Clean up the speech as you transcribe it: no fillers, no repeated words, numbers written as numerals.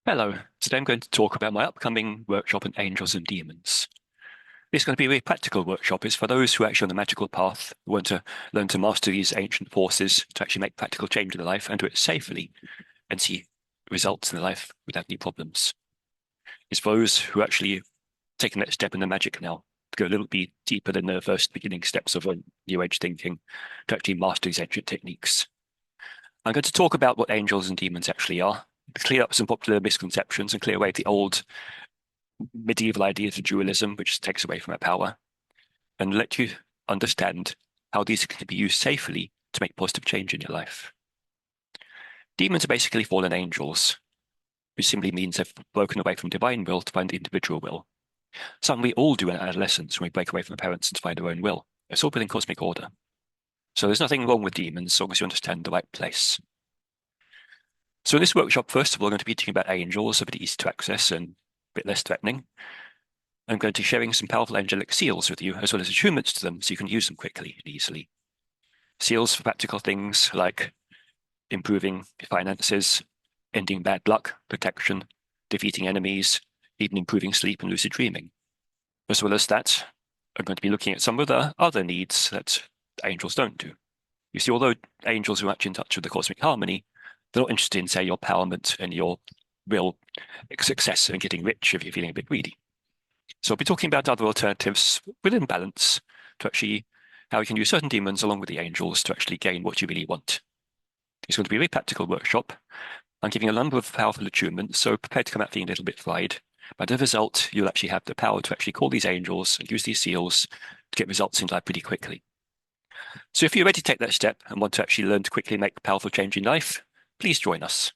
Hello, today I'm going to talk about my upcoming workshop on Angels and Demons. This is going to be a very practical workshop. It's for those who are actually on the magical path, who want to learn to master these ancient forces to actually make practical change in their life and do it safely and see results in their life without any problems. It's for those who are actually taking that step in the magic now, to go a little bit deeper than the first beginning steps of New Age thinking, to actually master these ancient techniques. I'm going to talk about what angels and demons actually are, clear up some popular misconceptions and clear away the old medieval ideas of dualism, which takes away from our power, and let you understand how these can be used safely to make positive change in your life. Demons are basically fallen angels, which simply means they've broken away from divine will to find individual will. Something we all do in adolescence when we break away from our parents and find our own will. It's all within cosmic order. So there's nothing wrong with demons as long as you understand the right place. So in this workshop, first of all, we're going to be teaching about angels, a bit easy to access and a bit less threatening. I'm going to be sharing some powerful angelic seals with you, as well as attunements to them, so you can use them quickly and easily. Seals for practical things like improving finances, ending bad luck, protection, defeating enemies, even improving sleep and lucid dreaming. As well as that, I'm going to be looking at some of the other needs that angels don't do. You see, although angels are much in touch with the cosmic harmony, they're not interested in, say, your empowerment and your real success and getting rich if you're feeling a bit greedy. So I'll be talking about other alternatives within balance to actually how you can use certain demons along with the angels to actually gain what you really want. It's going to be a very practical workshop. I'm giving a number of powerful attunements, so prepare to come out feeling a little bit fried. But as a result, you'll actually have the power to actually call these angels and use these seals to get results in life pretty quickly. So if you're ready to take that step and want to actually learn to quickly make powerful change in life, please join us.